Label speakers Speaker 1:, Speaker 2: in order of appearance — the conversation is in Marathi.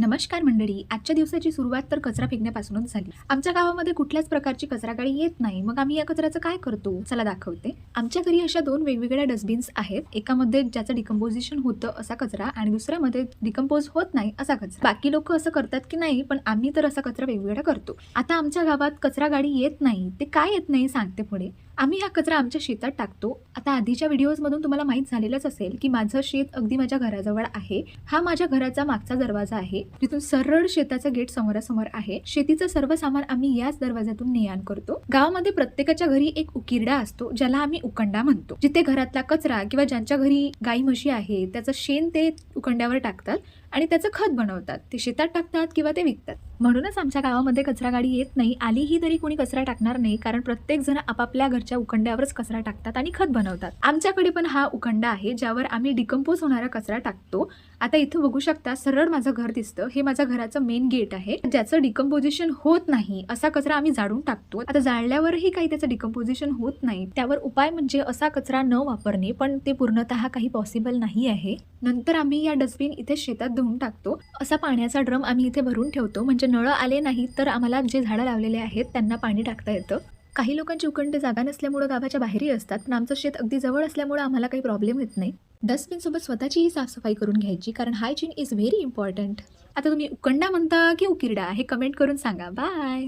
Speaker 1: नमस्कार मंडळी. आजच्या दिवसाची सुरुवात तर कचरा फेकण्यापासूनच झाली. आमच्या गावामध्ये कुठल्याच प्रकारची कचरा गाडी येत नाही. मग आम्ही या कचऱ्याचं काय करतो चला दाखवते. आमच्या घरी अशा 2 वेगवेगळ्या डस्टबिन्स आहेत. एकामध्ये ज्याचं डिकम्पोजिशन होतं असा कचरा आणि दुसऱ्यामध्ये डिकम्पोज होत नाही असा कचरा. बाकी लोक असं करतात की नाही, पण आम्ही तर असा कचरा वेगवेगळा करतो. आता आमच्या गावात कचरा गाडी येत नाही. ते काय येत नाही सांगते पुढे. आम्ही हा कचरा आमच्या शेतात टाकतो. आता आधीच्या व्हिडिओजमधून तुम्हाला माहीत झालेलंच असेल की माझं शेत अगदी माझ्या घराजवळ आहे. हा माझ्या घराचा मागचा दरवाजा आहे, तिथून सरळ शेताचं गेट समोरासमोर आहे. शेतीचं सर्व सामान आम्ही याच दरवाजातून ने आण करतो. गावामध्ये प्रत्येकाच्या घरी एक उकिरडा असतो, ज्याला आम्ही उकंडा म्हणतो. जिथे घरातला कचरा किंवा ज्यांच्या घरी गाई म्हशी आहे त्याचं शेण ते उकंड्यावर टाकतात आणि त्याचं खत बनवतात. ते शेतात टाकतात किंवा ते विकतात. म्हणूनच आमच्या गावामध्ये कचरा गाडी येत नाही. आलीही तरी कोणी कचरा टाकणार नाही, कारण प्रत्येक जण आपापल्या घरच्या उकंड्यावरच कचरा टाकतात आणि खत बनवतात. आमच्याकडे पण हा उकंडा आहे, ज्यावर आम्ही डिकम्पोज होणारा कचरा टाकतो. आता इथं बघू शकता, सरळ माझं घर दिसतं. हे माझ्या घराचं मेन गेट आहे. ज्याचं डिकम्पोजिशन होत नाही असा कचरा आम्ही जाळून टाकतो. आता जाळल्यावरही काही त्याचं डिकम्पोजिशन होत नाही. त्यावर उपाय म्हणजे असा कचरा न वापरणे, पण ते पूर्णतः काही पॉसिबल नाही आहे. नंतर आम्ही या डस्टबिन इथे शेतात धुवून टाकतो. असा पाण्याचा ड्रम आम्ही इथे भरून ठेवतो, म्हणजे नळ आले नाही तर आम्हाला जे झाडं लावलेले आहेत त्यांना पाणी टाकता येतं. काही लोकांची उकंडे जागा नसल्यामुळे गावाच्या बाहेरही असतात, पण आमचं शेत अगदी जवळ असल्यामुळे आम्हाला काही प्रॉब्लेम येत नाही. डस्टबिनसोबत स्वतःचीही साफसफाई करून घ्यायची, कारण हायजीन इज व्हेरी इम्पॉर्टंट. आता तुम्ही उकंडा म्हणता की उकिरडा हे कमेंट करून सांगा. बाय.